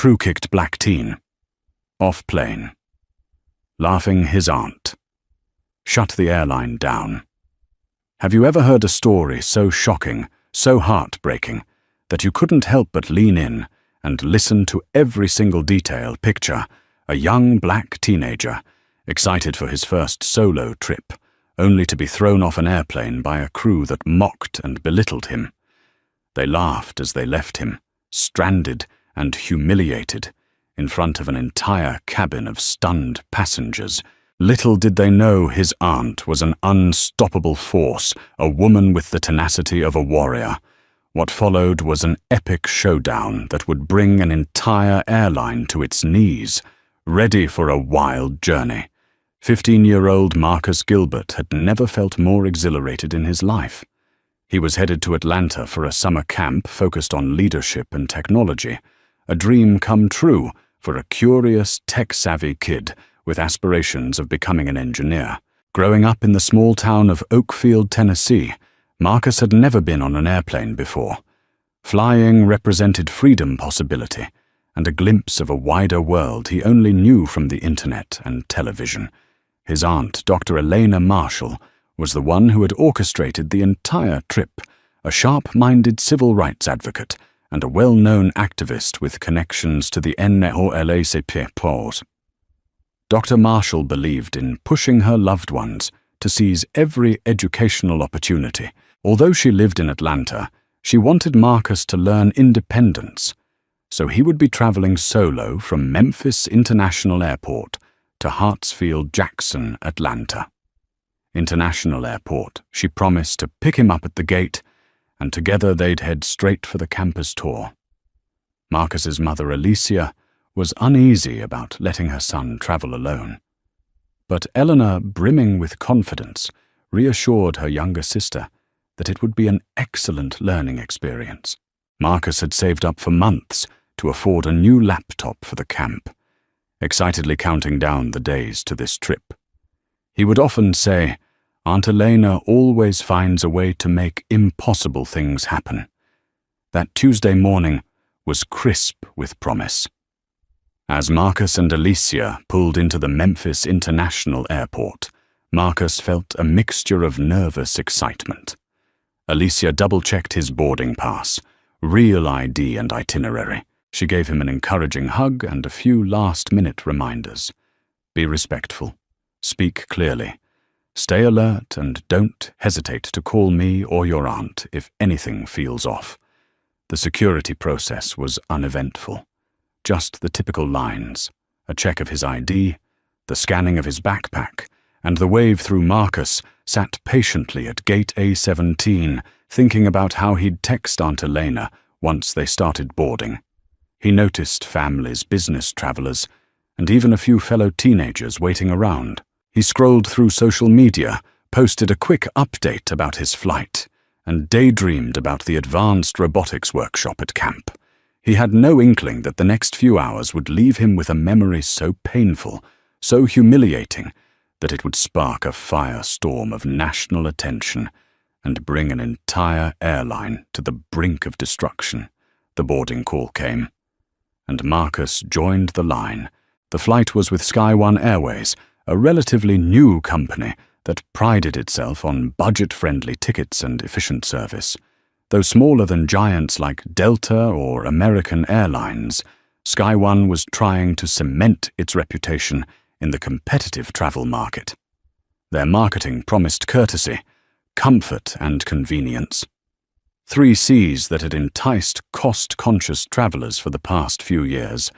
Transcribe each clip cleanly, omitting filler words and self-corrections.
crew-kicked black teen. Off plane. Laughing his aunt. Shut the airline down. Have you ever heard a story so shocking, so heartbreaking, that you couldn't help but lean in and listen to every single detail? Picture a young black teenager, excited for his first solo trip, only to be thrown off an airplane by a crew that mocked and belittled him. They laughed as they left him, stranded and humiliated, in front of an entire cabin of stunned passengers. Little did they know his aunt was an unstoppable force, a woman with the tenacity of a warrior. What followed was an epic showdown that would bring an entire airline to its knees, ready for a wild journey. 15-year-old Marcus Gilbert had never felt more exhilarated in his life. He was headed to Atlanta for a summer camp focused on leadership and technology, a dream come true for a curious, tech-savvy kid with aspirations of becoming an engineer. Growing up in the small town of Oakfield, Tennessee, Marcus had never been on an airplane before. Flying represented freedom, possibility, and a glimpse of a wider world he only knew from the internet and television. His aunt, Dr. Elena Marshall, was the one who had orchestrated the entire trip, a sharp-minded civil rights advocate and a well-known activist with connections to the NAACP. Dr. Marshall believed in pushing her loved ones to seize every educational opportunity. Although she lived in Atlanta, she wanted Marcus to learn independence, so he would be traveling solo from Memphis International Airport to Hartsfield-Jackson, Atlanta. International Airport, she promised to pick him up at the gate, and together they'd head straight for the campus tour. Marcus's mother, Alicia, was uneasy about letting her son travel alone. But Eleanor, brimming with confidence, reassured her younger sister that it would be an excellent learning experience. Marcus had saved up for months to afford a new laptop for the camp, excitedly counting down the days to this trip. He would often say, "Aunt Elena always finds a way to make impossible things happen." That Tuesday morning was crisp with promise. As Marcus and Alicia pulled into the Memphis International Airport, Marcus felt a mixture of nervous excitement. Alicia double-checked his boarding pass, real ID and itinerary. She gave him an encouraging hug and a few last-minute reminders. Be respectful. Speak clearly. Stay alert and don't hesitate to call me or your aunt if anything feels off. The security process was uneventful. Just the typical lines, a check of his ID, the scanning of his backpack, and the wave through. Marcus sat patiently at gate A17, thinking about how he'd text Aunt Elena once they started boarding. He noticed families, business travelers, and even a few fellow teenagers waiting around. He scrolled through social media, posted a quick update about his flight, and daydreamed about the advanced robotics workshop at camp. He had no inkling that the next few hours would leave him with a memory so painful, so humiliating, that it would spark a firestorm of national attention and bring an entire airline to the brink of destruction. The boarding call came, and Marcus joined the line. The flight was with SkyOne Airways, a relatively new company that prided itself on budget-friendly tickets and efficient service. Though smaller than giants like Delta or American Airlines, SkyOne was trying to cement its reputation in the competitive travel market. Their marketing promised courtesy, comfort, and convenience. 3 C's that had enticed cost-conscious travelers for the past few years.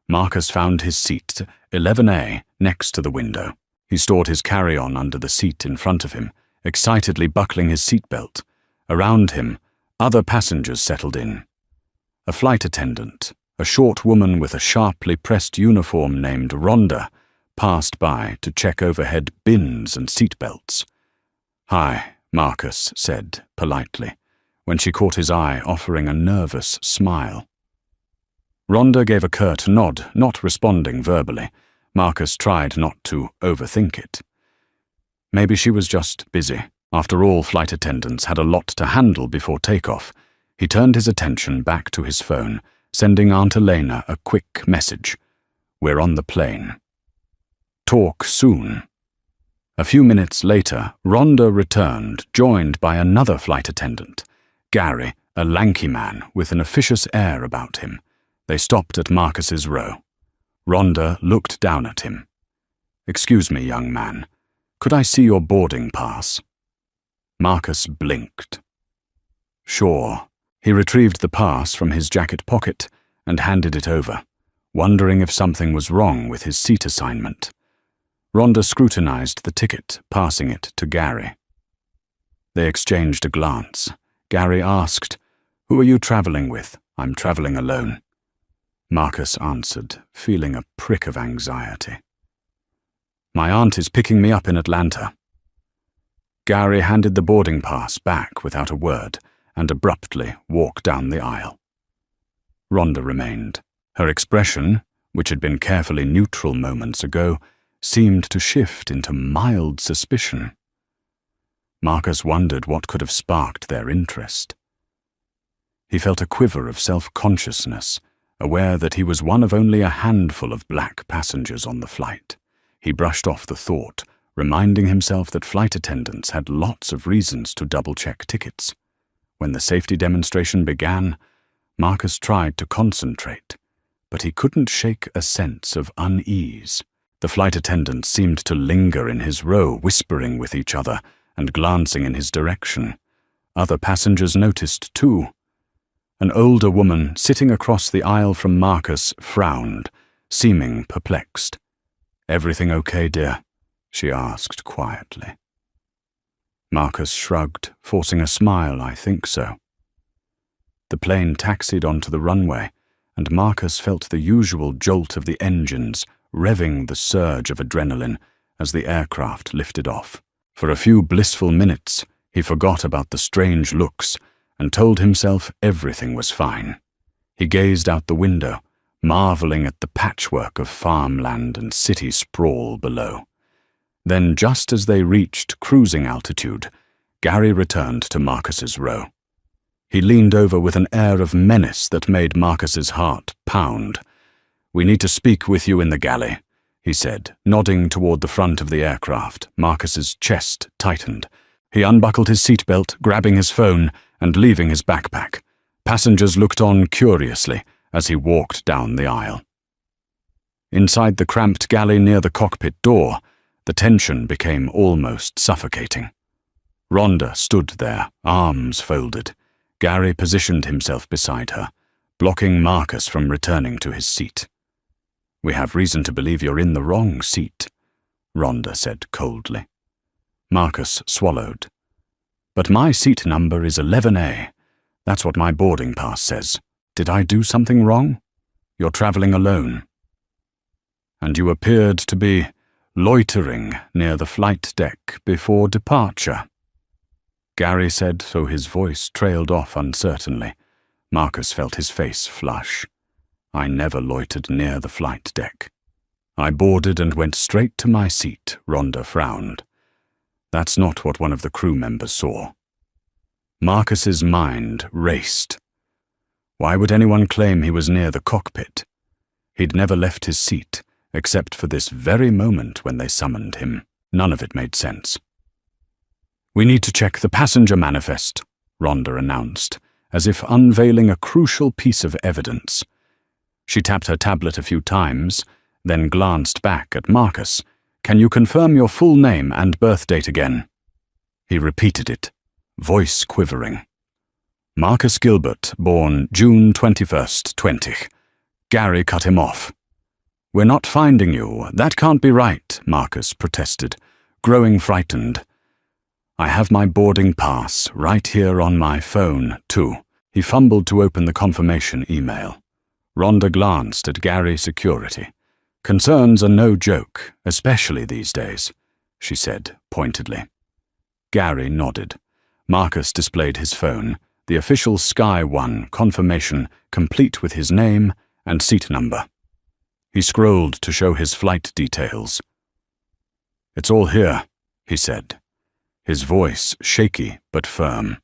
Marcus found his seat, 11A, next to the window. He stored his carry-on under the seat in front of him, excitedly buckling his seatbelt. Around him, other passengers settled in. A flight attendant, a short woman with a sharply pressed uniform named Rhonda, passed by to check overhead bins and seatbelts. "Hi," Marcus said politely, when she caught his eye, offering a nervous smile. Rhonda gave a curt nod, not responding verbally. Marcus tried not to overthink it. Maybe she was just busy. After all, flight attendants had a lot to handle before takeoff. He turned his attention back to his phone, sending Aunt Elena a quick message. "We're on the plane. Talk soon." A few minutes later, Rhonda returned, joined by another flight attendant, Gary, a lanky man with an officious air about him. They stopped at Marcus's row. Rhonda looked down at him. "Excuse me, young man. Could I see your boarding pass?" Marcus blinked. "Sure." He retrieved the pass from his jacket pocket and handed it over, wondering if something was wrong with his seat assignment. Rhonda scrutinized the ticket, passing it to Gary. They exchanged a glance. Gary asked, "Who are you traveling with?" "I'm traveling alone." Marcus answered, feeling a prick of anxiety. "My aunt is picking me up in Atlanta." Gary handed the boarding pass back without a word and abruptly walked down the aisle. Rhonda remained. Her expression, which had been carefully neutral moments ago, seemed to shift into mild suspicion. Marcus wondered what could have sparked their interest. He felt a quiver of self-consciousness, aware that he was one of only a handful of black passengers on the flight. He brushed off the thought, reminding himself that flight attendants had lots of reasons to double-check tickets. When the safety demonstration began, Marcus tried to concentrate, but he couldn't shake a sense of unease. The flight attendants seemed to linger in his row, whispering with each other and glancing in his direction. Other passengers noticed too. An older woman sitting across the aisle from Marcus frowned, seeming perplexed. "Everything okay, dear?" she asked quietly. Marcus shrugged, forcing a smile. "I think so." The plane taxied onto the runway, and Marcus felt the usual jolt of the engines, revving the surge of adrenaline as the aircraft lifted off. For a few blissful minutes, he forgot about the strange looks and told himself everything was fine. He gazed out the window, marveling at the patchwork of farmland and city sprawl below. Then, just as they reached cruising altitude, Gary returned to Marcus's row. He leaned over with an air of menace that made Marcus's heart pound. "We need to speak with you in the galley," he said, nodding toward the front of the aircraft. Marcus's chest tightened. He unbuckled his seatbelt, grabbing his phone and leaving his backpack. Passengers looked on curiously as he walked down the aisle. Inside the cramped galley near the cockpit door, the tension became almost suffocating. Rhonda stood there, arms folded. Gary positioned himself beside her, blocking Marcus from returning to his seat. "We have reason to believe you're in the wrong seat," Rhonda said coldly. Marcus swallowed. "But my seat number is 11A. That's what my boarding pass says. Did I do something wrong? You're traveling alone. And you appeared to be loitering near the flight deck before departure," Gary said, so his voice trailed off uncertainly. Marcus felt his face flush. "I never loitered near the flight deck. I boarded and went straight to my seat," Rhonda frowned. That's not what one of the crew members saw. Marcus's mind raced. Why would anyone claim he was near the cockpit? He'd never left his seat, except for this very moment when they summoned him. None of it made sense. "We need to check the passenger manifest," Rhonda announced, as if unveiling a crucial piece of evidence. She tapped her tablet a few times, then glanced back at Marcus. "Can you confirm your full name and birth date again?" He repeated it, voice quivering. "Marcus Gilbert, born June 21st, 20. Gary cut him off. "We're not finding you. That can't be right," Marcus protested, growing frightened. "I have my boarding pass right here on my phone, too." He fumbled to open the confirmation email. Rhonda glanced at Gary Security. "Concerns are no joke, especially these days," she said pointedly. Gary nodded. Marcus displayed his phone, the official Sky One confirmation complete with his name and seat number. He scrolled to show his flight details. "It's all here," he said, his voice shaky but firm.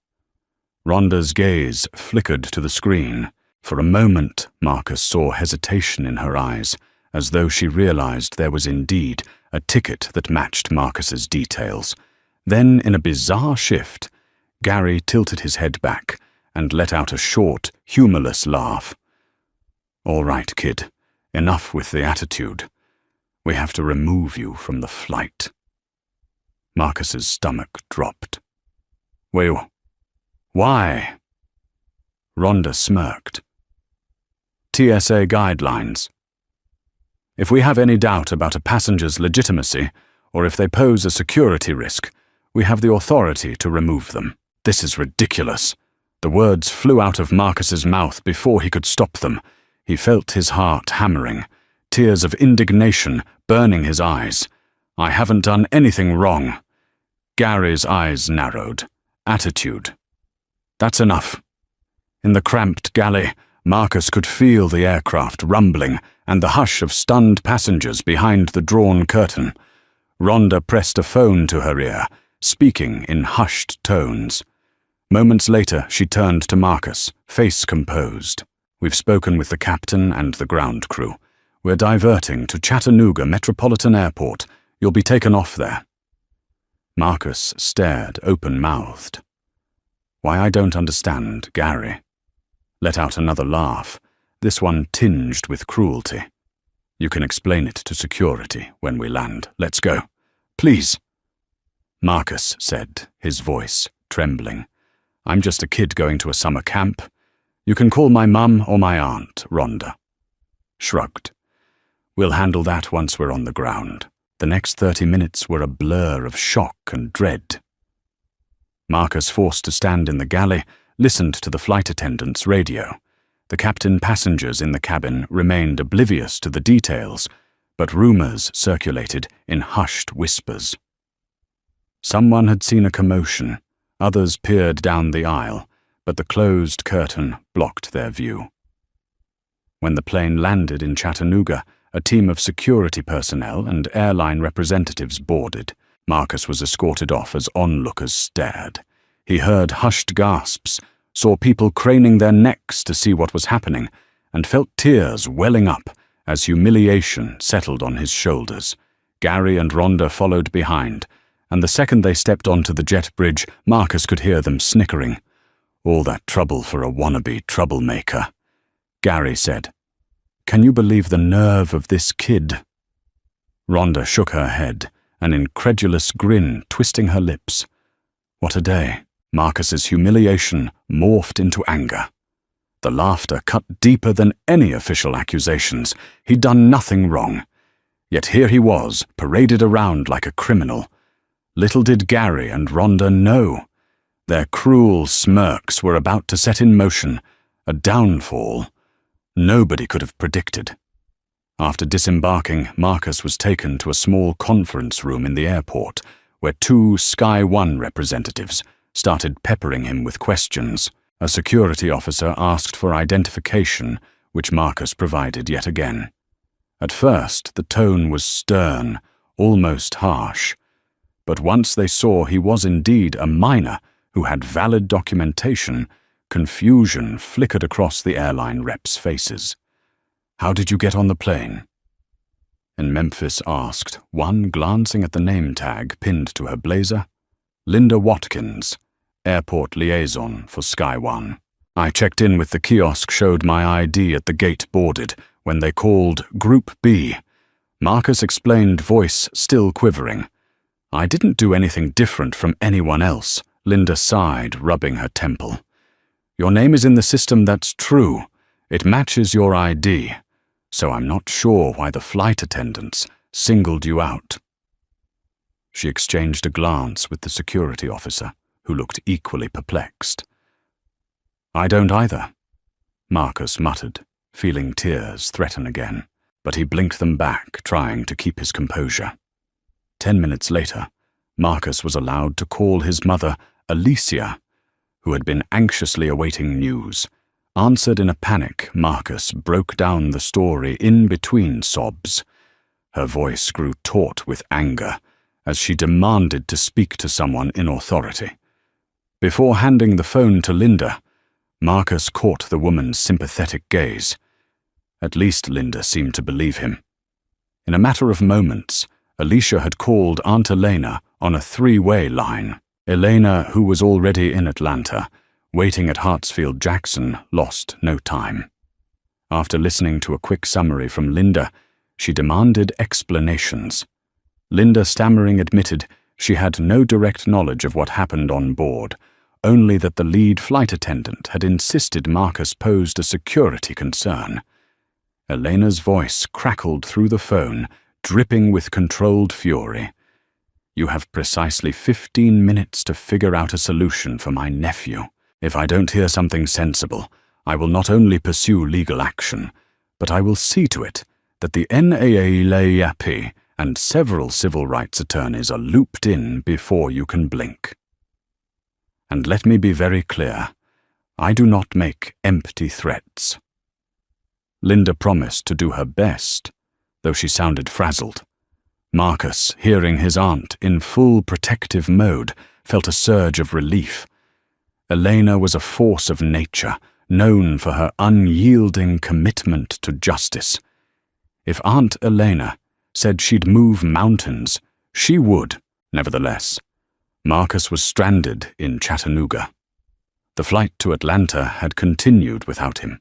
Rhonda's gaze flickered to the screen. For a moment, Marcus saw hesitation in her eyes, as though she realized there was indeed a ticket that matched Marcus's details. Then, in a bizarre shift, Gary tilted his head back and let out a short, humorless laugh. "All right, kid. Enough with the attitude. We have to remove you from the flight." Marcus's stomach dropped. "Well, why?" Rhonda smirked. "TSA guidelines. If we have any doubt about a passenger's legitimacy, or if they pose a security risk, we have the authority to remove them." "This is ridiculous." The words flew out of Marcus's mouth before he could stop them. He felt his heart hammering, tears of indignation burning his eyes. "I haven't done anything wrong." Gary's eyes narrowed. "Attitude. That's enough." In the cramped galley, Marcus could feel the aircraft rumbling and the hush of stunned passengers behind the drawn curtain. Rhonda pressed a phone to her ear, speaking in hushed tones. Moments later, she turned to Marcus, face composed. "We've spoken with the captain and the ground crew. We're diverting to Chattanooga Metropolitan Airport. You'll be taken off there." Marcus stared open-mouthed. "Why, I don't understand, Gary." Let out another laugh, this one tinged with cruelty. "You can explain it to security when we land. Let's go. Please." Marcus said, his voice trembling. "I'm just a kid going to a summer camp. You can call my mum or my aunt, Rhonda." Shrugged. "We'll handle that once we're on the ground." The next 30 minutes were a blur of shock and dread. Marcus, forced to stand in the galley, listened to the flight attendant's radio. The captain passengers in the cabin remained oblivious to the details, but rumors circulated in hushed whispers. Someone had seen a commotion. Others peered down the aisle, but the closed curtain blocked their view. When the plane landed in Chattanooga, a team of security personnel and airline representatives boarded. Marcus was escorted off as onlookers stared. He heard hushed gasps, saw people craning their necks to see what was happening, and felt tears welling up as humiliation settled on his shoulders. Gary and Rhonda followed behind, and the second they stepped onto the jet bridge, Marcus could hear them snickering. "All that trouble for a wannabe troublemaker." Gary said, "Can you believe the nerve of this kid?" Rhonda shook her head, an incredulous grin twisting her lips. What a day. Marcus's humiliation morphed into anger. The laughter cut deeper than any official accusations. He'd done nothing wrong. Yet here he was, paraded around like a criminal. Little did Gary and Rhonda know. Their cruel smirks were about to set in motion a downfall nobody could have predicted. After disembarking, Marcus was taken to a small conference room in the airport, where 2 Sky One representatives started peppering him with questions. A security officer asked for identification, which Marcus provided yet again. At first, the tone was stern, almost harsh. But once they saw he was indeed a minor who had valid documentation, confusion flickered across the airline reps' faces. "How did you get on the plane?" And Memphis asked, one glancing at the name tag pinned to her blazer. "Linda Watkins, airport liaison for Sky One. I checked in with the kiosk, showed my ID at the gate boarded, when they called Group B." Marcus explained, voice still quivering. "I didn't do anything different from anyone else." Linda sighed, rubbing her temple. "Your name is in the system, that's true. It matches your ID. So I'm not sure why the flight attendants singled you out." She exchanged a glance with the security officer, who looked equally perplexed. "I don't either," Marcus muttered, feeling tears threaten again, but he blinked them back, trying to keep his composure. 10 minutes later, Marcus was allowed to call his mother, Alicia, who had been anxiously awaiting news. Answered in a panic, Marcus broke down the story in between sobs. Her voice grew taut with anger as she demanded to speak to someone in authority. Before handing the phone to Linda, Marcus caught the woman's sympathetic gaze. At least Linda seemed to believe him. In a matter of moments, Alicia had called Aunt Elena on a three-way line. Elena, who was already in Atlanta, waiting at Hartsfield-Jackson, lost no time. After listening to a quick summary from Linda, she demanded explanations. Linda, stammering, admitted she had no direct knowledge of what happened on board, only that the lead flight attendant had insisted Marcus posed a security concern. Elena's voice crackled through the phone, dripping with controlled fury. "You have precisely 15 minutes to figure out a solution for my nephew. If I don't hear something sensible, I will not only pursue legal action, but I will see to it that the NAACP and several civil rights attorneys are looped in before you can blink. And let me be very clear, I do not make empty threats." Linda promised to do her best, though she sounded frazzled. Marcus, hearing his aunt in full protective mode, felt a surge of relief. Elena was a force of nature, known for her unyielding commitment to justice. If Aunt Elena said she'd move mountains, she would. Nevertheless, Marcus was stranded in Chattanooga. The flight to Atlanta had continued without him.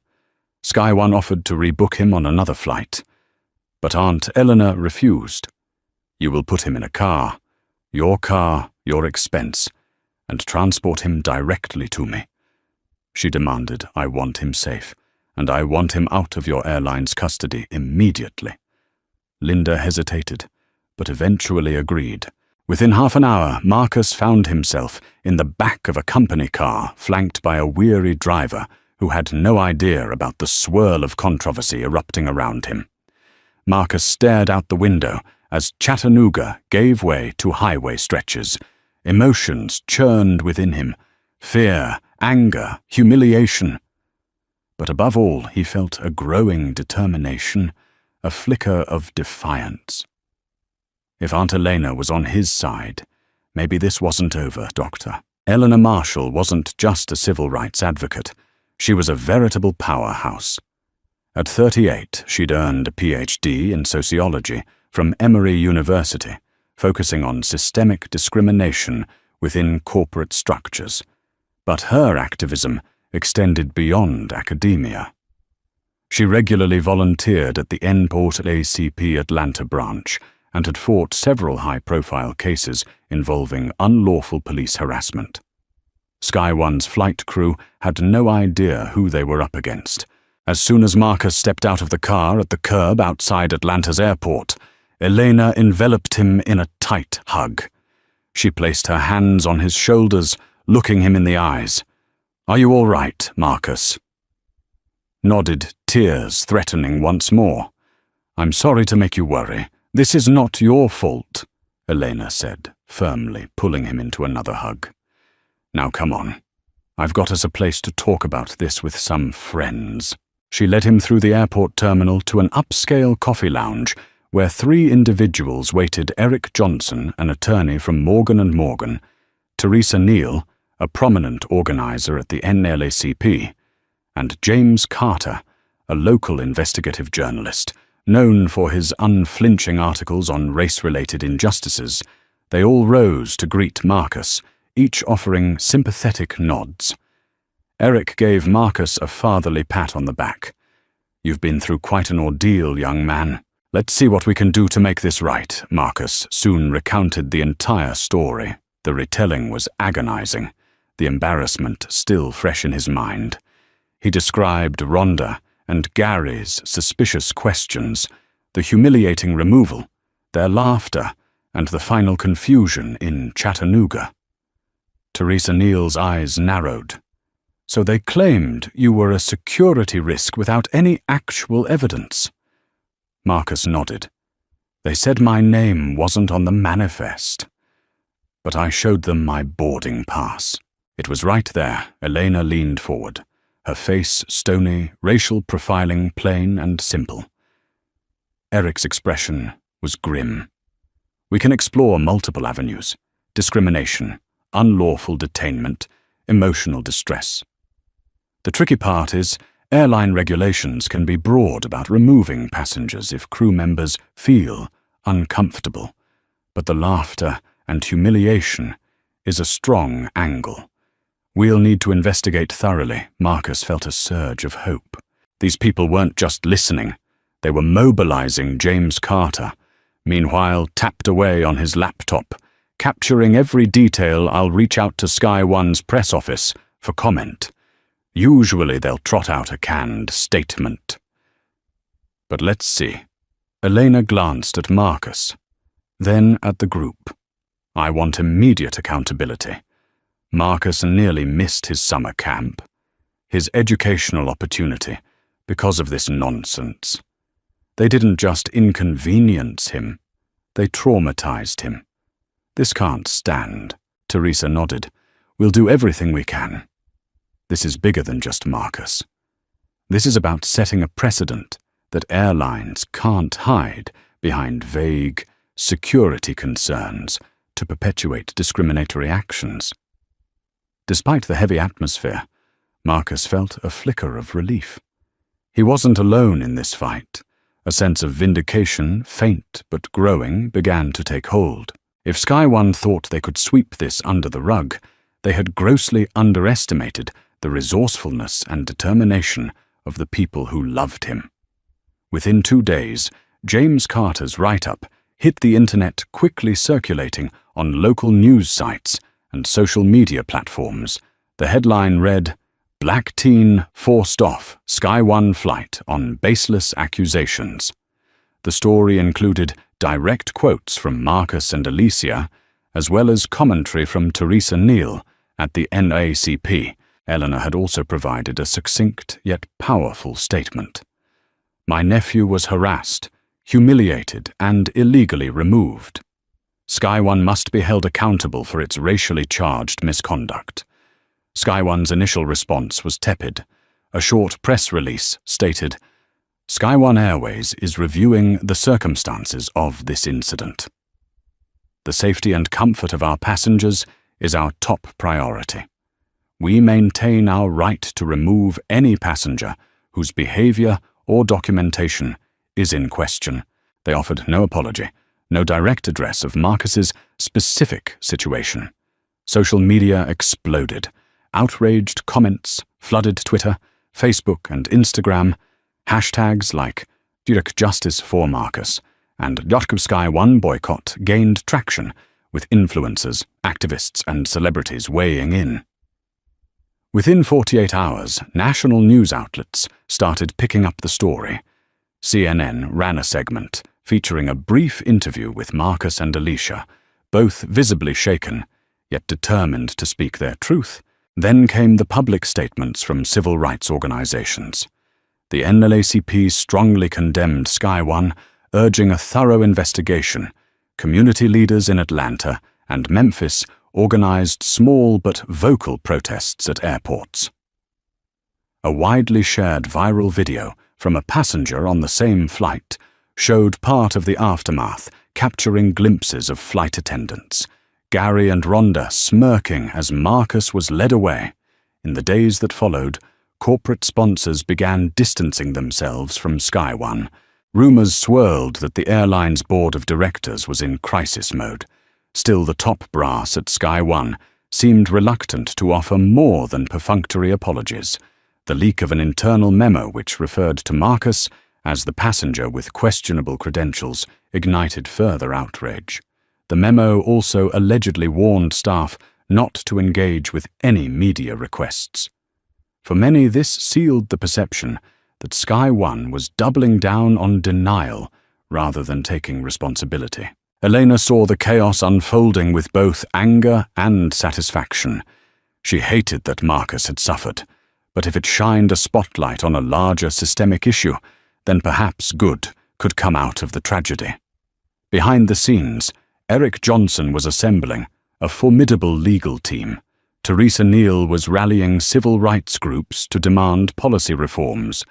Sky One offered to rebook him on another flight, but Aunt Eleanor refused. "You will put him in a car, your expense, and transport him directly to me." She demanded, "I want him safe, and I want him out of your airline's custody immediately." Linda hesitated, but eventually agreed. Within half an hour, Marcus found himself in the back of a company car, flanked by a weary driver who had no idea about the swirl of controversy erupting around him. Marcus stared out the window as Chattanooga gave way to highway stretches. Emotions churned within him: fear, anger, humiliation. But above all, he felt a growing determination, a flicker of defiance. If Aunt Elena was on his side, maybe this wasn't over, Doctor. Eleanor Marshall wasn't just a civil rights advocate. She was a veritable powerhouse. At 38, she'd earned a PhD in sociology from Emory University, focusing on systemic discrimination within corporate structures. But her activism extended beyond academia. She regularly volunteered at the NAACP Atlanta branch and had fought several high-profile cases involving unlawful police harassment. Sky One's flight crew had no idea who they were up against. As soon as Marcus stepped out of the car at the curb outside Atlanta's airport, Elena enveloped him in a tight hug. She placed her hands on his shoulders, looking him in the eyes. "Are you all right, Marcus?" Nodded, tears threatening once more. "I'm sorry to make you worry. This is not your fault," Elena said, firmly pulling him into another hug. "Now come on. I've got us a place to talk about this with some friends." She led him through the airport terminal to an upscale coffee lounge where 3 individuals waited: Eric Johnson, an attorney from Morgan & Morgan, Teresa Neal, a prominent organizer at the NAACP, and James Carter, a local investigative journalist, known for his unflinching articles on race-related injustices. They all rose to greet Marcus, each offering sympathetic nods. Eric gave Marcus a fatherly pat on the back. "You've been through quite an ordeal, young man. Let's see what we can do to make this right." Marcus soon recounted the entire story. The retelling was agonizing, the embarrassment still fresh in his mind. He described Rhonda and Gary's suspicious questions, the humiliating removal, their laughter, and the final confusion in Chattanooga. Teresa Neal's eyes narrowed. "So they claimed you were a security risk without any actual evidence?" Marcus nodded. "They said my name wasn't on the manifest, but I showed them my boarding pass." It was right there. Elena leaned forward, her face stony, racial profiling plain and simple. Eric's expression was grim. "We can explore multiple avenues: discrimination, unlawful detainment, emotional distress. The tricky part is, airline regulations can be broad about removing passengers if crew members feel uncomfortable, but the laughter and humiliation is a strong angle. We'll need to investigate thoroughly. Marcus felt a surge of hope. These people weren't just listening, they were mobilizing James Carter. Meanwhile, tapped away on his laptop, capturing every detail, I'll reach out to Sky One's press office for comment. Usually they'll trot out a canned statement. But let's see. Elena glanced at Marcus, then at the group. I want immediate accountability. Marcus nearly missed his summer camp, his educational opportunity, because of this nonsense. They didn't just inconvenience him, they traumatized him. This can't stand. Teresa nodded. We'll do everything we can. This is bigger than just Marcus. This is about setting a precedent that airlines can't hide behind vague security concerns to perpetuate discriminatory actions. Despite the heavy atmosphere, Marcus felt a flicker of relief. He wasn't alone in this fight. A sense of vindication, faint but growing, began to take hold. If Sky One thought they could sweep this under the rug, they had grossly underestimated the resourcefulness and determination of the people who loved him. Within 2 days, James Carter's write-up hit the internet, quickly circulating on local news sites and social media platforms. The headline read, "Black teen forced off Sky One flight on baseless accusations." The story included direct quotes from Marcus and Alicia, as well as commentary from Teresa Neal at the NAACP. Eleanor had also provided a succinct yet powerful statement. "My nephew was harassed, humiliated, and illegally removed. Sky One must be held accountable for its racially charged misconduct." Sky One's initial response was tepid. A short press release stated, "Sky One Airways is reviewing the circumstances of this incident. The safety and comfort of our passengers is our top priority. We maintain our right to remove any passenger whose behavior or documentation is in question." They offered no apology, no direct address of Marcus's specific situation. Social media exploded. Outraged comments flooded Twitter, Facebook, and Instagram. Hashtags like Direct Justice for Marcus and Sky One boycott gained traction, with influencers, activists, and celebrities weighing in. Within 48 hours, national news outlets started picking up the story. CNN ran a segment featuring a brief interview with Marcus and Alicia, both visibly shaken, yet determined to speak their truth. Then came the public statements from civil rights organizations. The NAACP strongly condemned Sky One, urging a thorough investigation. Community leaders in Atlanta and Memphis organized small but vocal protests at airports. A widely shared viral video from a passenger on the same flight showed part of the aftermath, capturing glimpses of flight attendants, Gary and Rhonda smirking as Marcus was led away. In the days that followed, corporate sponsors began distancing themselves from Sky One. Rumors swirled that the airline's board of directors was in crisis mode. Still, the top brass at Sky One seemed reluctant to offer more than perfunctory apologies. The leak of an internal memo which referred to Marcus as the passenger with questionable credentials ignited further outrage. The memo also allegedly warned staff not to engage with any media requests. For many, this sealed the perception that Sky One was doubling down on denial rather than taking responsibility. Elena saw the chaos unfolding with both anger and satisfaction. She hated that Marcus had suffered, but if it shined a spotlight on a larger systemic issue, then perhaps good could come out of the tragedy. Behind the scenes, Eric Johnson was assembling a formidable legal team. Teresa Neal was rallying civil rights groups to demand policy reforms,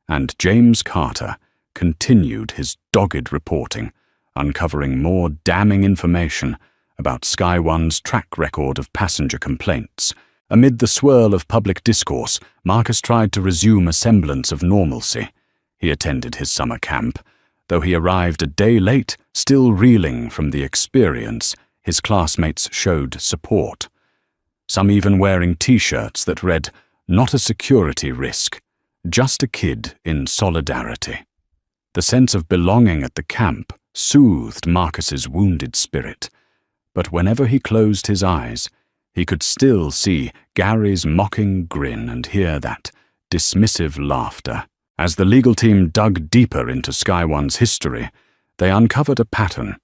and James Carter continued his dogged reporting, uncovering more damning information about Sky One's track record of passenger complaints. Amid the swirl of public discourse, Marcus tried to resume a semblance of normalcy. He attended his summer camp. Though he arrived a day late, still reeling from the experience, his classmates showed support. Some even wearing T-shirts that read, "Not a security risk, just a kid in solidarity." The sense of belonging at the camp soothed Marcus's wounded spirit. But whenever he closed his eyes, he could still see Gary's mocking grin and hear that dismissive laughter. As the legal team dug deeper into Sky One's history, they uncovered a pattern.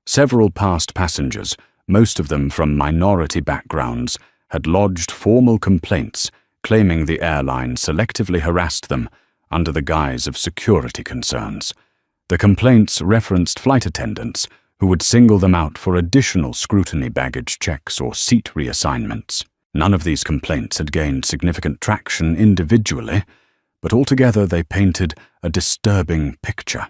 Several past passengers, most of them from minority backgrounds, had lodged formal complaints claiming the airline selectively harassed them under the guise of security concerns. The complaints referenced flight attendants who would single them out for additional scrutiny, baggage checks, or seat reassignments. None of these complaints had gained significant traction individually, but altogether they painted a disturbing picture.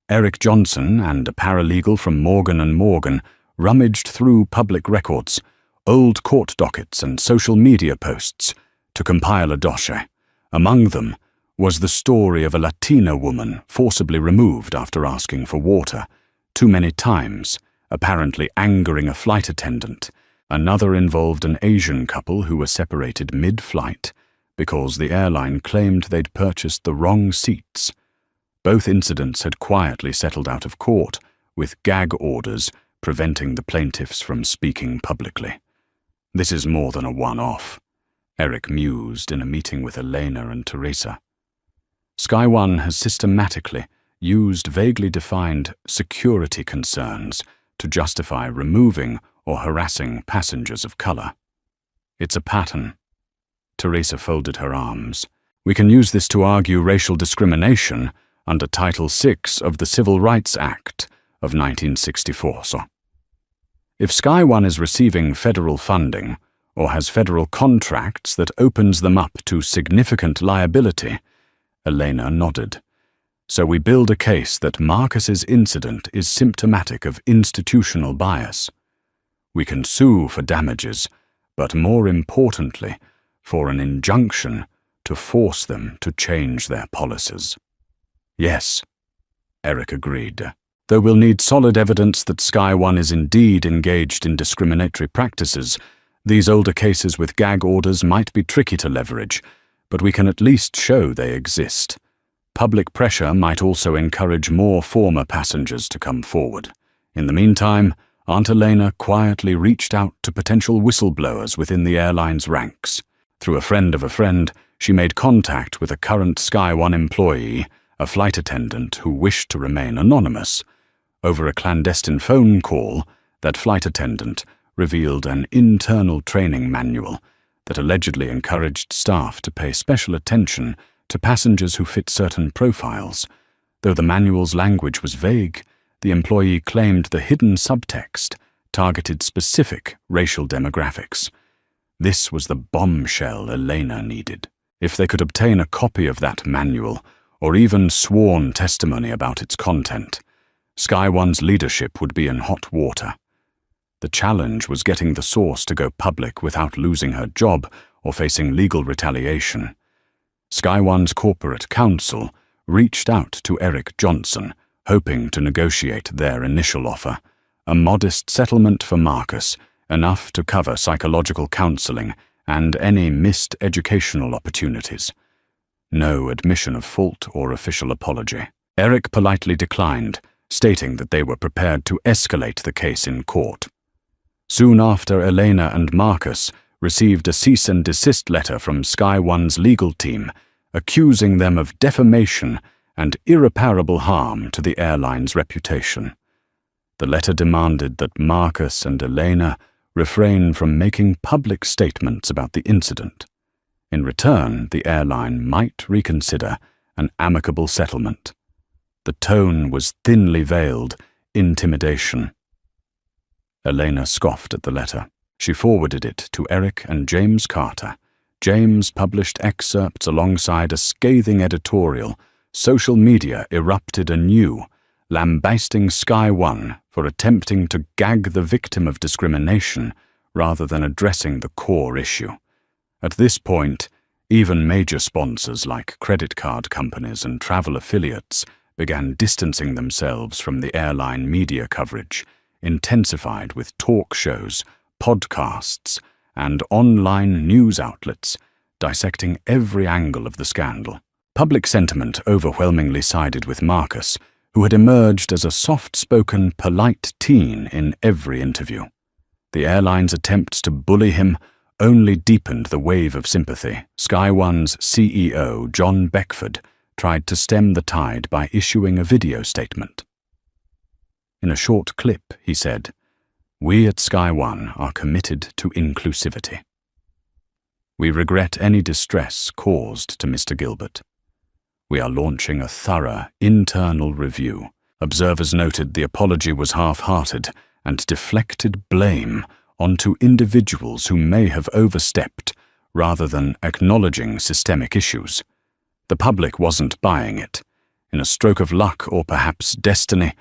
Eric Johnson and a paralegal from Morgan & Morgan rummaged through public records, old court dockets and social media posts to compile a dossier. Among them was the story of a Latina woman forcibly removed after asking for water, too many times, apparently angering a flight attendant. Another involved an Asian couple who were separated mid-flight because the airline claimed they'd purchased the wrong seats. Both incidents had quietly settled out of court, with gag orders preventing the plaintiffs from speaking publicly. "This is more than a one-off," Eric mused in a meeting with Elena and Teresa. Sky One has systematically used vaguely defined security concerns to justify removing or harassing passengers of color. "It's a pattern." Teresa folded her arms. "We can use this to argue racial discrimination under Title VI of the Civil Rights Act of 1964. If Sky One is receiving federal funding or has federal contracts that opens them up to significant liability," Elena nodded. "So we build a case that Marcus's incident is symptomatic of institutional bias. We can sue for damages, but more importantly, for an injunction to force them to change their policies." "Yes," Eric agreed. "Though we'll need solid evidence that Sky One is indeed engaged in discriminatory practices, these older cases with gag orders might be tricky to leverage, but we can at least show they exist. Public pressure might also encourage more former passengers to come forward. In the meantime, Aunt Elena quietly reached out to potential whistleblowers within the airline's ranks. Through a friend of a friend, she made contact with a current Sky One employee, a flight attendant who wished to remain anonymous. Over a clandestine phone call, that flight attendant revealed an internal training manual that allegedly encouraged staff to pay special attention to passengers who fit certain profiles. Though the manual's language was vague, the employee claimed the hidden subtext targeted specific racial demographics. This was the bombshell Elena needed. If they could obtain a copy of that manual, or even sworn testimony about its content, Sky One's leadership would be in hot water. The challenge was getting the source to go public without losing her job or facing legal retaliation. Sky One's corporate counsel reached out to Eric Johnson, hoping to negotiate their initial offer, a modest settlement for Marcus, enough to cover psychological counseling and any missed educational opportunities. No admission of fault or official apology. Eric politely declined, stating that they were prepared to escalate the case in court. Soon after, Elena and Marcus received a cease and desist letter from Sky One's legal team, accusing them of defamation and irreparable harm to the airline's reputation. The letter demanded that Marcus and Elena refrain from making public statements about the incident. In return, the airline might reconsider an amicable settlement. The tone was thinly veiled intimidation. Elena scoffed at the letter. She forwarded it to Eric and James Carter. James published excerpts alongside a scathing editorial. Social media erupted anew, lambasting Sky One for attempting to gag the victim of discrimination rather than addressing the core issue. At this point, even major sponsors like credit card companies and travel affiliates began distancing themselves from the airline media coverage, intensified with talk shows, podcasts, and online news outlets dissecting every angle of the scandal. Public sentiment overwhelmingly sided with Marcus, who had emerged as a soft-spoken, polite teen in every interview. The airline's attempts to bully him only deepened the wave of sympathy. Sky One's CEO, John Beckford, tried to stem the tide by issuing a video statement. In a short clip, he said, "We at Sky One are committed to inclusivity. We regret any distress caused to Mr. Gilbert. We are launching a thorough internal review." Observers noted the apology was half-hearted and deflected blame onto individuals who may have overstepped rather than acknowledging systemic issues. The public wasn't buying it. In a stroke of luck or perhaps destiny,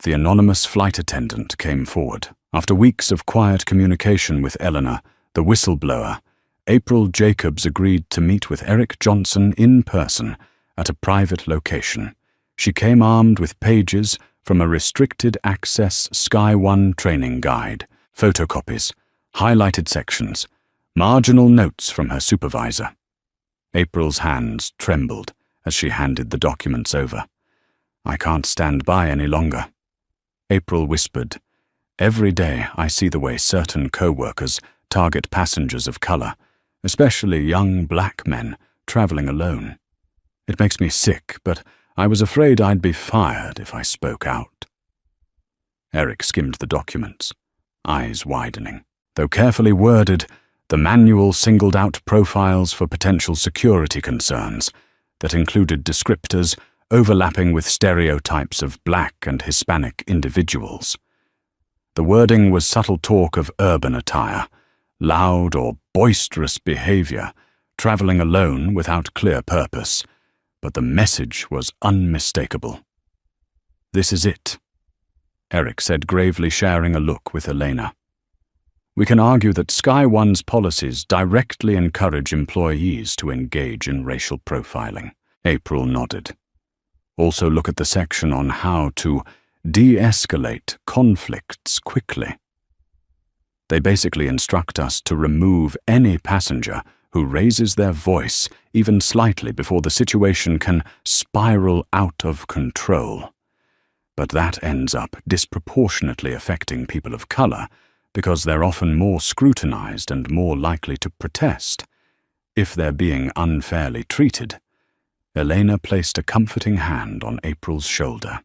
the anonymous flight attendant came forward. After weeks of quiet communication with Eleanor, the whistleblower, April Jacobs agreed to meet with Eric Johnson in person at a private location. She came armed with pages from a restricted access Sky One training guide, photocopies, highlighted sections, marginal notes from her supervisor. April's hands trembled as she handed the documents over. "I can't stand by any longer." April whispered, "Every day I see the way certain co-workers target passengers of color, especially young black men traveling alone. It makes me sick, but I was afraid I'd be fired if I spoke out." Eric skimmed the documents, eyes widening. Though carefully worded, the manual singled out profiles for potential security concerns that included descriptors overlapping with stereotypes of black and Hispanic individuals. The wording was subtle talk of urban attire, loud or boisterous behavior, traveling alone without clear purpose, but the message was unmistakable. "This is it," Eric said, gravely sharing a look with Elena. "We can argue that Sky One's policies directly encourage employees to engage in racial profiling." April nodded. "Also look at the section on how to de-escalate conflicts quickly. They basically instruct us to remove any passenger who raises their voice even slightly before the situation can spiral out of control. But that ends up disproportionately affecting people of color because they're often more scrutinized and more likely to protest if they're being unfairly treated." Elena placed a comforting hand on April's shoulder.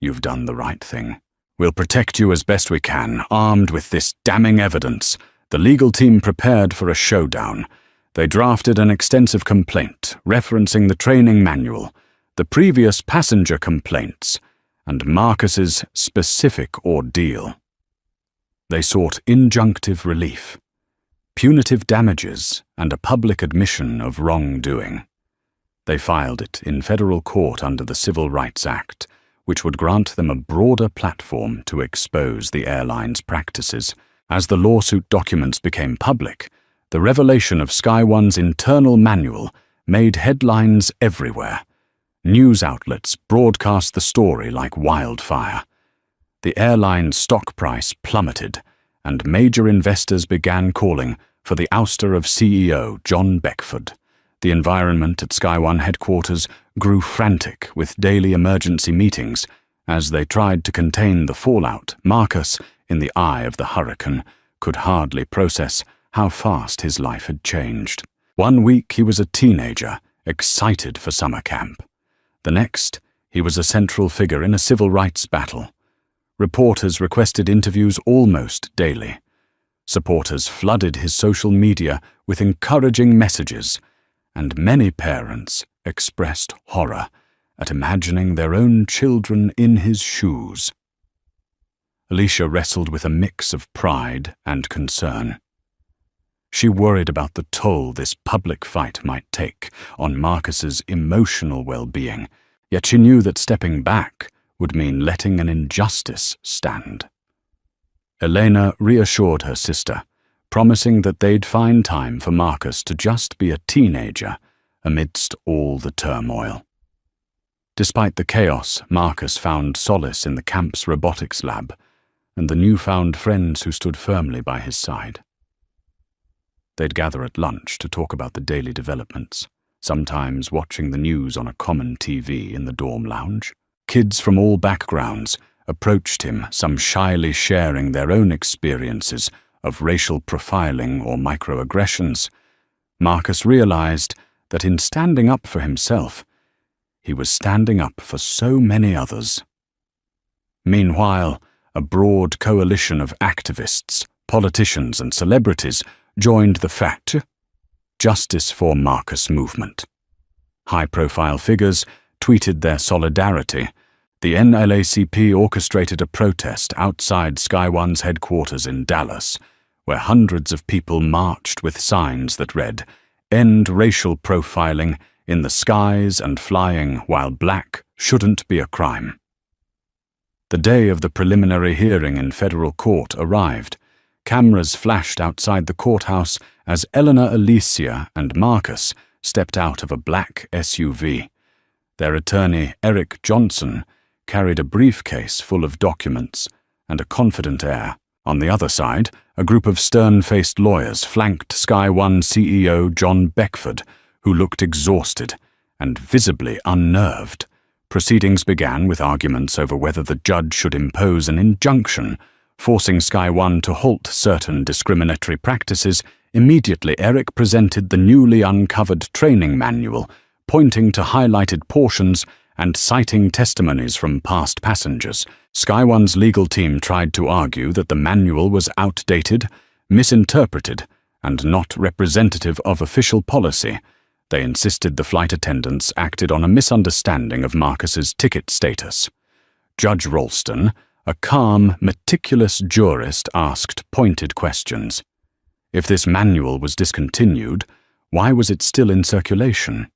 "You've done the right thing. We'll protect you as best we can, armed with this damning evidence." The legal team prepared for a showdown. They drafted an extensive complaint, referencing the training manual, the previous passenger complaints, and Marcus's specific ordeal. They sought injunctive relief, punitive damages, and a public admission of wrongdoing. They filed it in federal court under the Civil Rights Act, which would grant them a broader platform to expose the airline's practices. As the lawsuit documents became public, the revelation of Sky One's internal manual made headlines everywhere. News outlets broadcast the story like wildfire. The airline's stock price plummeted, and major investors began calling for the ouster of CEO John Beckford. The environment at Sky One headquarters grew frantic with daily emergency meetings as they tried to contain the fallout. Marcus, in the eye of the hurricane, could hardly process how fast his life had changed. One week he was a teenager, excited for summer camp. The next, he was a central figure in a civil rights battle. Reporters requested interviews almost daily. Supporters flooded his social media with encouraging messages, and many parents expressed horror at imagining their own children in his shoes. Alicia wrestled with a mix of pride and concern. She worried about the toll this public fight might take on Marcus's emotional well-being, yet she knew that stepping back would mean letting an injustice stand. Elena reassured her sister, promising that they'd find time for Marcus to just be a teenager amidst all the turmoil. Despite the chaos, Marcus found solace in the camp's robotics lab and the newfound friends who stood firmly by his side. They'd gather at lunch to talk about the daily developments, sometimes watching the news on a common TV in the dorm lounge. Kids from all backgrounds approached him, some shyly sharing their own experiences of racial profiling or microaggressions. Marcus realized that in standing up for himself, he was standing up for so many others. Meanwhile, a broad coalition of activists, politicians, and celebrities joined the FACT, Justice for Marcus movement. High-profile figures tweeted their solidarity. The NAACP orchestrated a protest outside Sky One's headquarters in Dallas, where hundreds of people marched with signs that read, "End racial profiling in the skies and flying while black shouldn't be a crime." The day of the preliminary hearing in federal court arrived. Cameras flashed outside the courthouse as Eleanor Alicia and Marcus stepped out of a black SUV. Their attorney, Eric Johnson, carried a briefcase full of documents and a confident air. On the other side, a group of stern-faced lawyers flanked Sky One CEO John Beckford, who looked exhausted and visibly unnerved. Proceedings began with arguments over whether the judge should impose an injunction, forcing Sky One to halt certain discriminatory practices. Immediately, Eric presented the newly uncovered training manual, pointing to highlighted portions and citing testimonies from past passengers. Sky One's legal team tried to argue that the manual was outdated, misinterpreted, and not representative of official policy. They insisted the flight attendants acted on a misunderstanding of Marcus's ticket status. Judge Ralston, a calm, meticulous jurist, asked pointed questions. If this manual was discontinued, why was it still in circulation?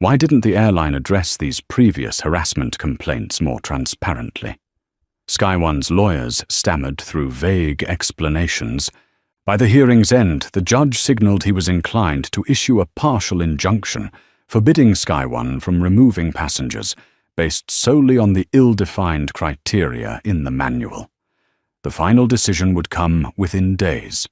Why didn't the airline address these previous harassment complaints more transparently? Sky One's lawyers stammered through vague explanations. By the hearing's end, the judge signaled he was inclined to issue a partial injunction forbidding Sky One from removing passengers based solely on the ill-defined criteria in the manual. The final decision would come within days.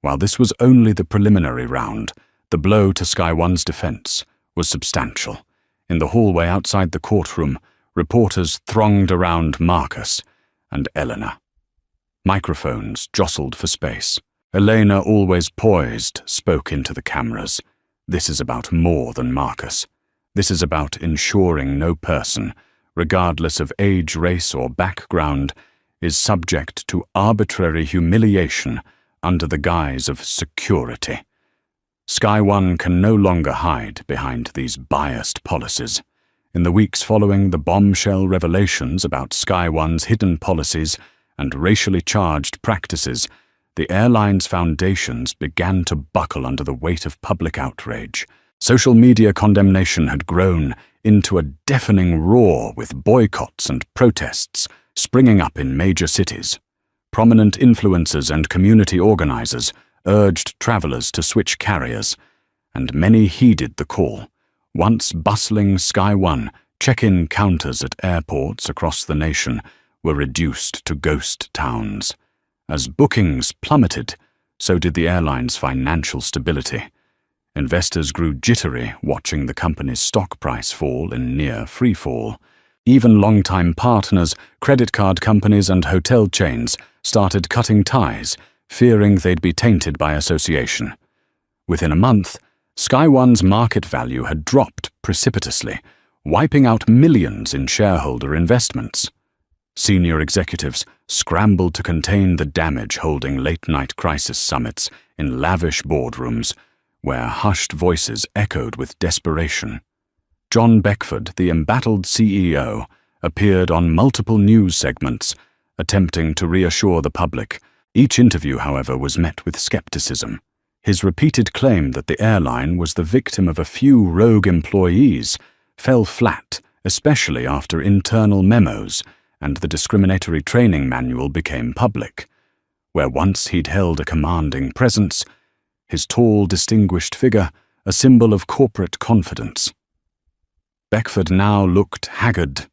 While this was only the preliminary round, the blow to Sky One's defense was substantial. In the hallway outside the courtroom, reporters thronged around Marcus and Eleanor. Microphones jostled for space. Elena, always poised, spoke into the cameras. This is about more than Marcus. This is about ensuring no person, regardless of age, race, or background, is subject to arbitrary humiliation under the guise of security. Sky One can no longer hide behind these biased policies. In the weeks following the bombshell revelations about Sky One's hidden policies and racially charged practices, the airline's foundations began to buckle under the weight of public outrage. Social media condemnation had grown into a deafening roar with boycotts and protests springing up in major cities. Prominent influencers and community organizers urged travelers to switch carriers, and many heeded the call. Once bustling Sky One check-in counters at airports across the nation were reduced to ghost towns. As bookings plummeted, so did the airline's financial stability. Investors grew jittery watching the company's stock price fall in near free fall. Even longtime partners, credit card companies and hotel chains started cutting ties, fearing they'd be tainted by association. Within a month, Sky One's market value had dropped precipitously, wiping out millions in shareholder investments. Senior executives scrambled to contain the damage, holding late-night crisis summits in lavish boardrooms, where hushed voices echoed with desperation. John Beckford, the embattled CEO, appeared on multiple news segments, attempting to reassure the public. Each interview, however, was met with skepticism. His repeated claim that the airline was the victim of a few rogue employees fell flat, especially after internal memos and the discriminatory training manual became public. where once he'd held a commanding presence, his tall, distinguished figure a symbol of corporate confidence. Beckford now looked haggard.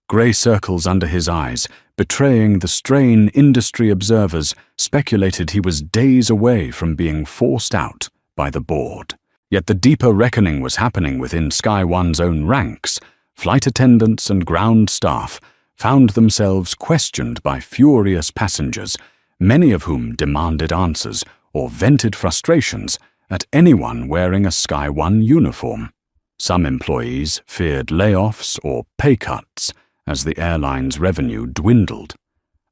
Grey circles under his eyes, betraying the strain industry observers speculated he was days away from being forced out by the board. Yet the deeper reckoning was happening within Sky One's own ranks. Flight attendants and ground staff found themselves questioned by furious passengers, many of whom demanded answers or vented frustrations at anyone wearing a Sky One uniform. Some employees feared layoffs or pay cuts as the airline's revenue dwindled.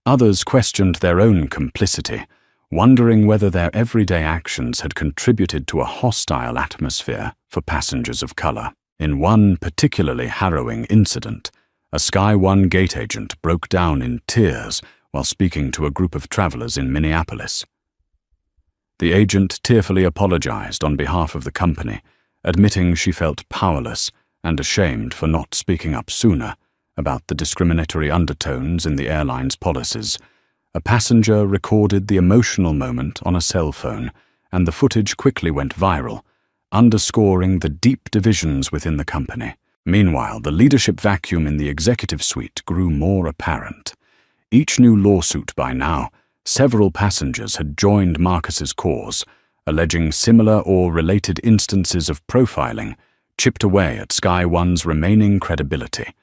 Others questioned their own complicity, wondering whether their everyday actions had contributed to a hostile atmosphere for passengers of color. In one particularly harrowing incident, a Sky One gate agent broke down in tears while speaking to a group of travelers in Minneapolis. The agent tearfully apologized on behalf of the company, admitting she felt powerless and ashamed for not speaking up sooner about the discriminatory undertones in the airline's policies. A passenger recorded the emotional moment on a cell phone, and the footage quickly went viral, underscoring the deep divisions within the company. Meanwhile, the leadership vacuum in the executive suite grew more apparent. Each new lawsuit by now, several passengers had joined Marcus's cause, alleging similar or related instances of profiling chipped away at Sky One's remaining credibility.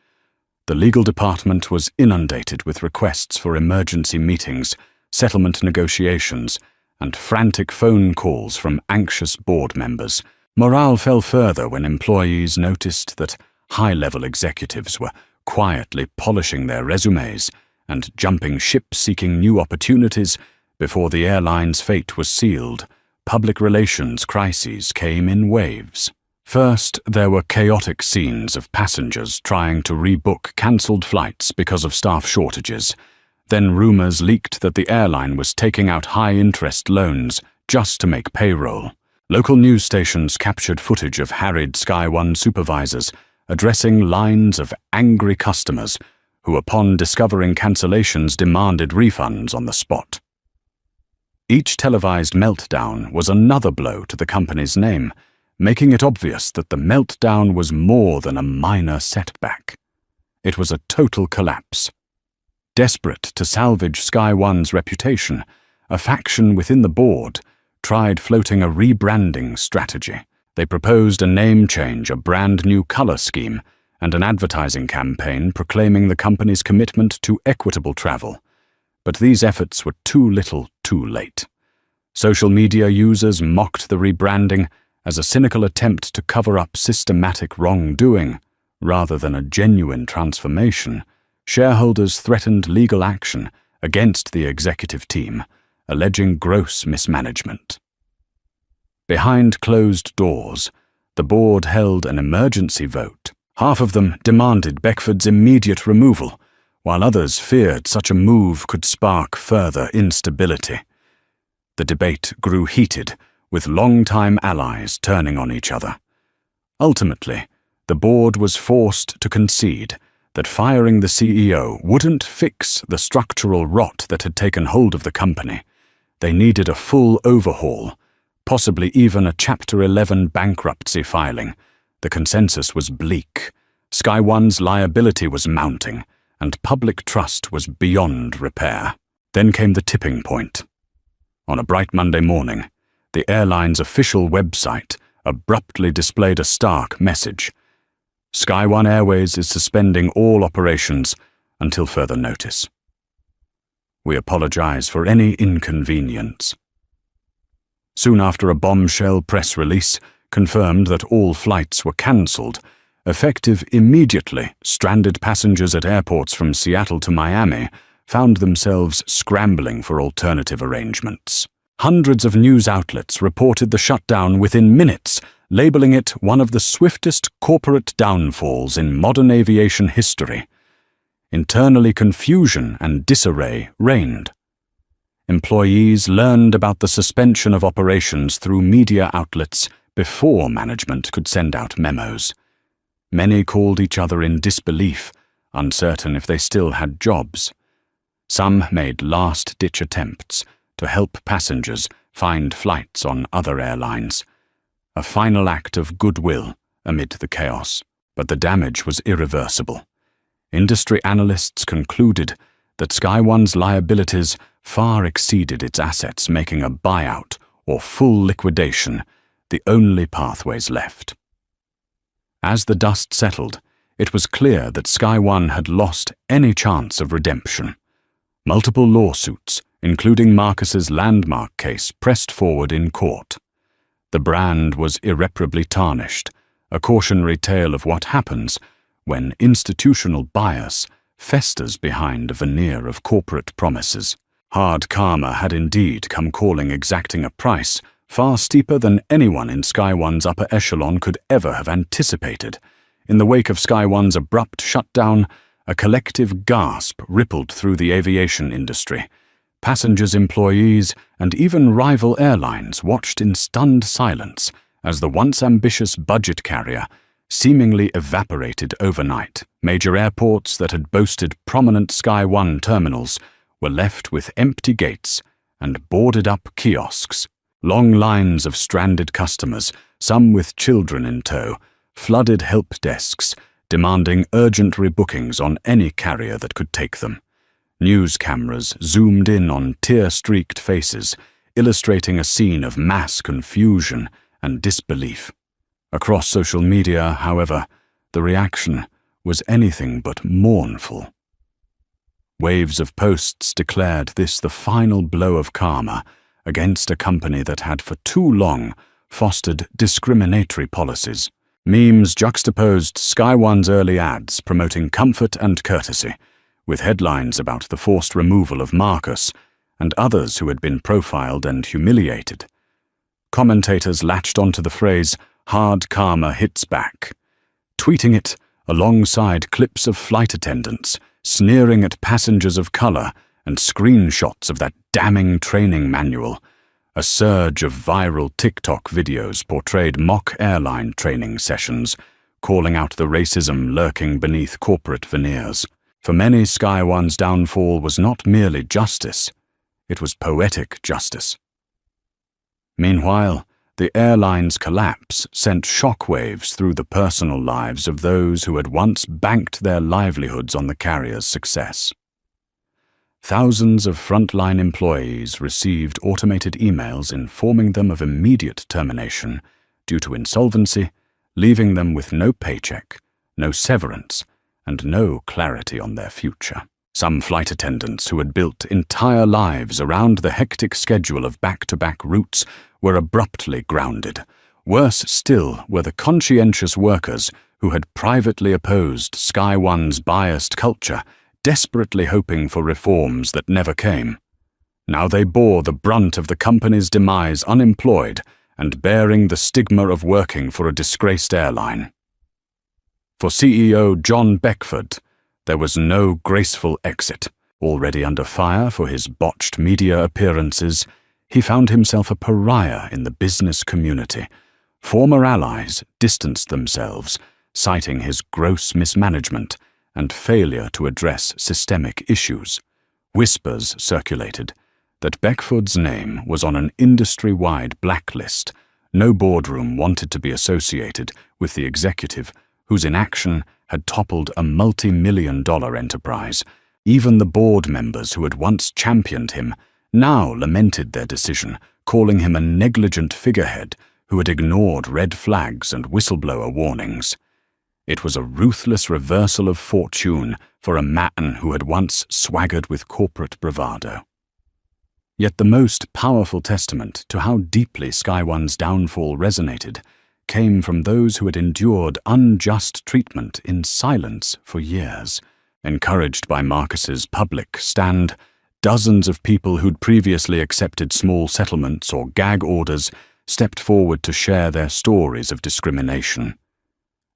The legal department was inundated with requests for emergency meetings, settlement negotiations, and frantic phone calls from anxious board members. Morale fell further when employees noticed that high-level executives were quietly polishing their resumes and jumping ship seeking new opportunities before the airline's fate was sealed. Public relations crises came in waves. First, there were chaotic scenes of passengers trying to rebook cancelled flights because of staff shortages. Then rumors leaked that the airline was taking out high-interest loans just to make payroll. Local news stations captured footage of harried Sky One supervisors addressing lines of angry customers who, upon discovering cancellations, demanded refunds on the spot. Each televised meltdown was another blow to the company's name, making it obvious that the meltdown was more than a minor setback. It was a total collapse. Desperate to salvage Sky One's reputation, a faction within the board tried floating a rebranding strategy. They proposed a name change, a brand new color scheme, and an advertising campaign proclaiming the company's commitment to equitable travel. But these efforts were too little, too late. Social media users mocked the rebranding as a cynical attempt to cover up systematic wrongdoing rather than a genuine transformation. Shareholders threatened legal action against the executive team, alleging gross mismanagement. Behind closed doors, the board held an emergency vote. Half of them demanded Beckford's immediate removal, while others feared such a move could spark further instability. The debate grew heated, with longtime allies turning on each other. Ultimately, the board was forced to concede that firing the CEO wouldn't fix the structural rot that had taken hold of the company. They needed a full overhaul, possibly even a Chapter 11 bankruptcy filing. The consensus was bleak. Sky One's liability was mounting, and public trust was beyond repair. Then came the tipping point. On a bright Monday morning, the airline's official website abruptly displayed a stark message. Sky One Airways is suspending all operations until further notice. We apologize for any inconvenience. Soon after, a bombshell press release confirmed that all flights were cancelled. Effective immediately, stranded passengers at airports from Seattle to Miami found themselves scrambling for alternative arrangements. Hundreds of news outlets reported the shutdown within minutes, labeling it one of the swiftest corporate downfalls in modern aviation history. Internally, confusion and disarray reigned. Employees learned about the suspension of operations through media outlets before management could send out memos. Many called each other in disbelief, uncertain if they still had jobs. Some made last-ditch attempts to help passengers find flights on other airlines, a final act of goodwill amid the chaos. But the damage was irreversible. Industry analysts concluded that SkyOne's liabilities far exceeded its assets, making a buyout or full liquidation the only pathways left. As the dust settled, it was clear that SkyOne had lost any chance of redemption. Multiple lawsuits, including Marcus's landmark case, pressed forward in court. The brand was irreparably tarnished, a cautionary tale of what happens when institutional bias festers behind a veneer of corporate promises. Hard karma had indeed come calling, exacting a price far steeper than anyone in SkyOne's upper echelon could ever have anticipated. In the wake of SkyOne's abrupt shutdown, a collective gasp rippled through the aviation industry. Passengers, employees, and even rival airlines watched in stunned silence as the once ambitious budget carrier seemingly evaporated overnight. Major airports that had boasted prominent SkyOne terminals were left with empty gates and boarded-up kiosks. Long lines of stranded customers, some with children in tow, flooded help desks, demanding urgent rebookings on any carrier that could take them. News cameras zoomed in on tear-streaked faces, illustrating a scene of mass confusion and disbelief. Across social media, however, the reaction was anything but mournful. Waves of posts declared this the final blow of karma against a company that had for too long fostered discriminatory policies. Memes juxtaposed SkyOne's early ads promoting comfort and courtesy, with headlines about the forced removal of Marcus and others who had been profiled and humiliated. Commentators latched onto the phrase, "Hard karma hits back," tweeting it alongside clips of flight attendants sneering at passengers of color and screenshots of that damning training manual. A surge of viral TikTok videos portrayed mock airline training sessions, calling out the racism lurking beneath corporate veneers. For many, SkyOne's downfall was not merely justice, it was poetic justice. Meanwhile, the airline's collapse sent shockwaves through the personal lives of those who had once banked their livelihoods on the carrier's success. Thousands of frontline employees received automated emails informing them of immediate termination due to insolvency, leaving them with no paycheck, no severance, and no clarity on their future. Some flight attendants who had built entire lives around the hectic schedule of back-to-back routes were abruptly grounded. Worse still were the conscientious workers who had privately opposed SkyOne's biased culture, desperately hoping for reforms that never came. Now they bore the brunt of the company's demise unemployed and bearing the stigma of working for a disgraced airline. For CEO John Beckford, there was no graceful exit. Already under fire for his botched media appearances, he found himself a pariah in the business community. Former allies distanced themselves, citing his gross mismanagement and failure to address systemic issues. Whispers circulated that Beckford's name was on an industry-wide blacklist. No boardroom wanted to be associated with the executive whose inaction had toppled a multi-million-dollar enterprise. Even the board members who had once championed him now lamented their decision, calling him a negligent figurehead who had ignored red flags and whistleblower warnings. It was a ruthless reversal of fortune for a man who had once swaggered with corporate bravado. Yet the most powerful testament to how deeply SkyOne's downfall resonated came from those who had endured unjust treatment in silence for years. Encouraged by Marcus's public stand, dozens of people who'd previously accepted small settlements or gag orders stepped forward to share their stories of discrimination.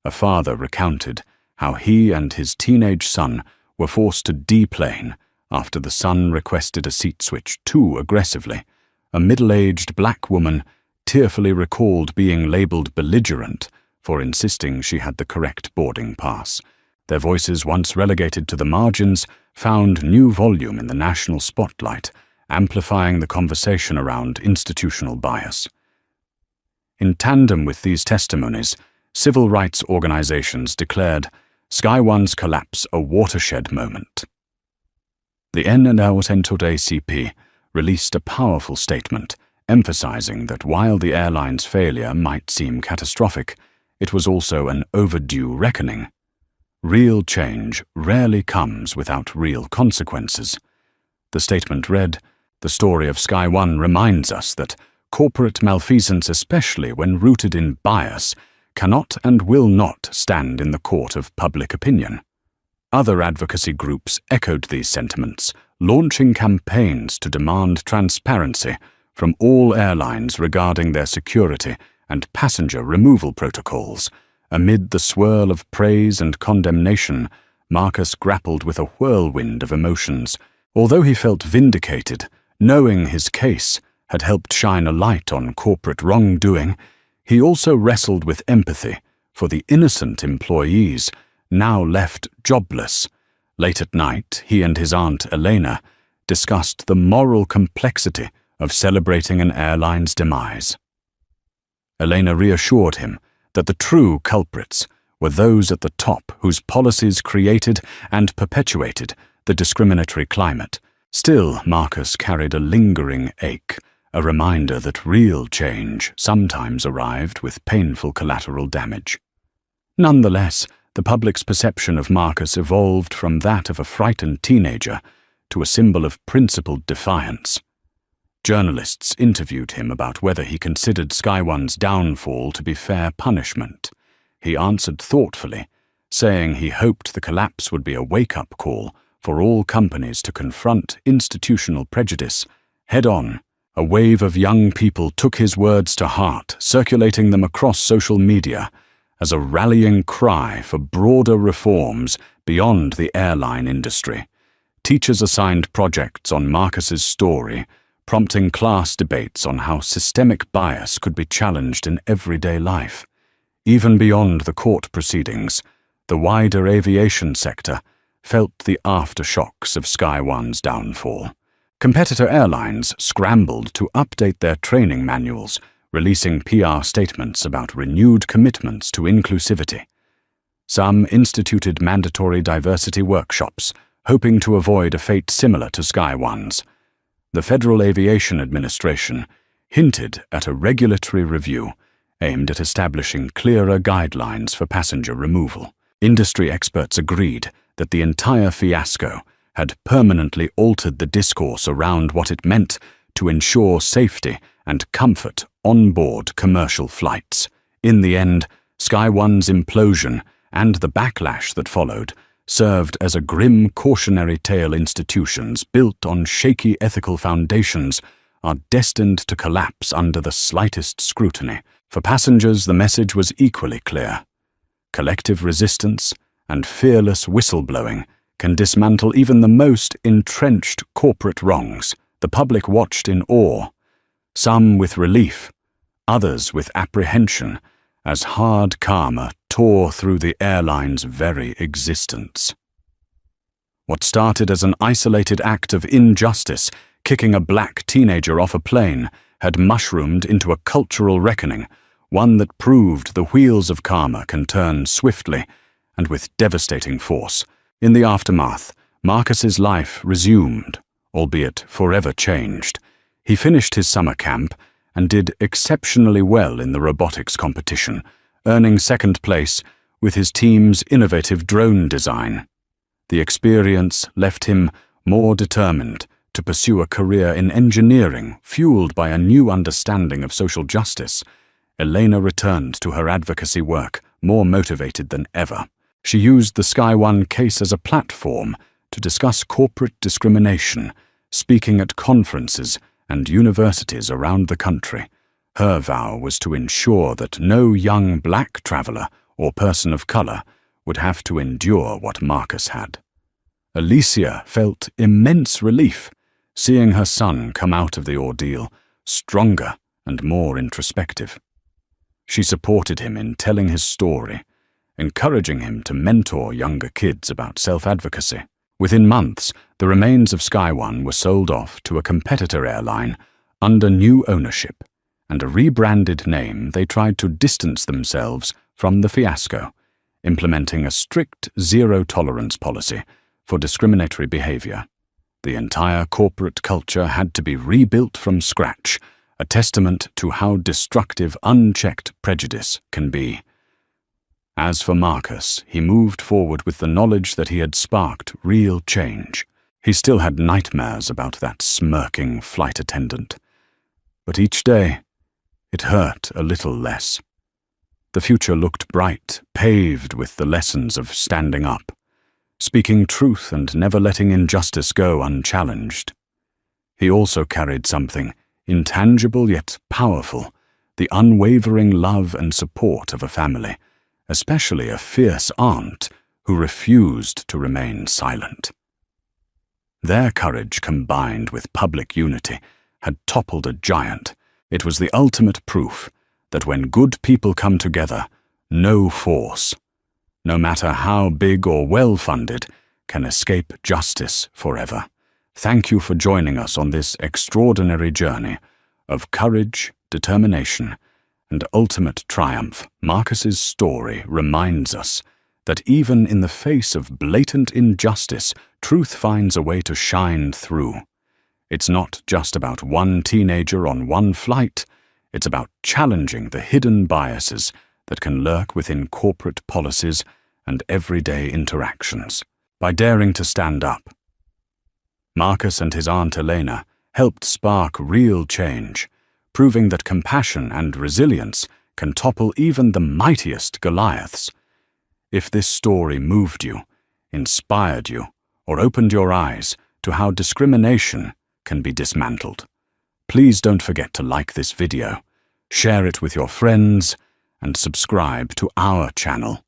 A father recounted how he and his teenage son were forced to deplane after the son requested a seat switch too aggressively. A middle-aged black woman tearfully recalled being labeled belligerent for insisting she had the correct boarding pass. Their voices, once relegated to the margins, found new volume in the national spotlight, amplifying the conversation around institutional bias. In tandem with these testimonies, civil rights organizations declared Sky One's collapse a watershed moment. The NNL-ACP released a powerful statement, emphasizing that while the airline's failure might seem catastrophic, it was also an overdue reckoning. Real change rarely comes without real consequences. The statement read, "The story of Sky One reminds us that corporate malfeasance, especially when rooted in bias, cannot and will not stand in the court of public opinion." Other advocacy groups echoed these sentiments, launching campaigns to demand transparency from all airlines regarding their security and passenger removal protocols. Amid the swirl of praise and condemnation, Marcus grappled with a whirlwind of emotions. Although he felt vindicated, knowing his case had helped shine a light on corporate wrongdoing, he also wrestled with empathy for the innocent employees now left jobless. Late at night, he and his aunt Elena discussed the moral complexity of celebrating an airline's demise. Elena reassured him that the true culprits were those at the top whose policies created and perpetuated the discriminatory climate. Still, Marcus carried a lingering ache, a reminder that real change sometimes arrived with painful collateral damage. Nonetheless, the public's perception of Marcus evolved from that of a frightened teenager to a symbol of principled defiance. Journalists interviewed him about whether he considered Sky One's downfall to be fair punishment. He answered thoughtfully, saying he hoped the collapse would be a wake-up call for all companies to confront institutional prejudice head-on. A wave of young people took his words to heart, circulating them across social media as a rallying cry for broader reforms beyond the airline industry. Teachers assigned projects on Marcus's story, prompting class debates on how systemic bias could be challenged in everyday life. Even beyond the court proceedings, the wider aviation sector felt the aftershocks of Sky One's downfall. Competitor airlines scrambled to update their training manuals, releasing PR statements about renewed commitments to inclusivity. Some instituted mandatory diversity workshops, hoping to avoid a fate similar to Sky One's. The Federal Aviation Administration hinted at a regulatory review aimed at establishing clearer guidelines for passenger removal. Industry experts agreed that the entire fiasco had permanently altered the discourse around what it meant to ensure safety and comfort on board commercial flights. In the end, Sky One's implosion and the backlash that followed served as a grim cautionary tale. Institutions built on shaky ethical foundations are destined to collapse under the slightest scrutiny. For passengers, the message was equally clear. Collective resistance and fearless whistleblowing can dismantle even the most entrenched corporate wrongs. The public watched in awe, some with relief, others with apprehension, as hard karma tore through the airline's very existence. What started as an isolated act of injustice, kicking a black teenager off a plane, had mushroomed into a cultural reckoning, one that proved the wheels of karma can turn swiftly and with devastating force. In the aftermath, Marcus's life resumed, albeit forever changed. He finished his summer camp and did exceptionally well in the robotics competition, earning second place with his team's innovative drone design. The experience left him more determined to pursue a career in engineering, fueled by a new understanding of social justice. Elena returned to her advocacy work, more motivated than ever. She used the Sky One case as a platform to discuss corporate discrimination, speaking at conferences and universities around the country. Her vow was to ensure that no young black traveler or person of color would have to endure what Marcus had. Alicia felt immense relief, seeing her son come out of the ordeal stronger and more introspective. She supported him in telling his story, encouraging him to mentor younger kids about self-advocacy. Within months, the remains of Sky One were sold off to a competitor airline under new ownership, and a rebranded name. They tried to distance themselves from the fiasco, implementing a strict zero-tolerance policy for discriminatory behavior. The entire corporate culture had to be rebuilt from scratch, a testament to how destructive unchecked prejudice can be. As for Marcus, he moved forward with the knowledge that he had sparked real change. He still had nightmares about that smirking flight attendant. But each day, it hurt a little less. The future looked bright, paved with the lessons of standing up, speaking truth and never letting injustice go unchallenged. He also carried something intangible yet powerful, the unwavering love and support of a family, especially a fierce aunt who refused to remain silent. Their courage combined with public unity had toppled a giant. It was the ultimate proof that when good people come together, no force, no matter how big or well-funded, can escape justice forever. Thank you for joining us on this extraordinary journey of courage, determination, and ultimate triumph. Marcus's story reminds us that even in the face of blatant injustice, truth finds a way to shine through. It's not just about one teenager on one flight. It's about challenging the hidden biases that can lurk within corporate policies and everyday interactions. By daring to stand up, Marcus and his aunt Elena helped spark real change, proving that compassion and resilience can topple even the mightiest Goliaths. If this story moved you, inspired you, or opened your eyes to how discrimination can be dismantled, please don't forget to like this video, share it with your friends, and subscribe to our channel.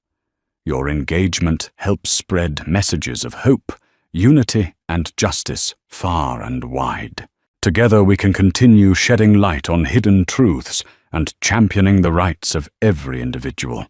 Your engagement helps spread messages of hope, unity, and justice far and wide. Together we can continue shedding light on hidden truths and championing the rights of every individual.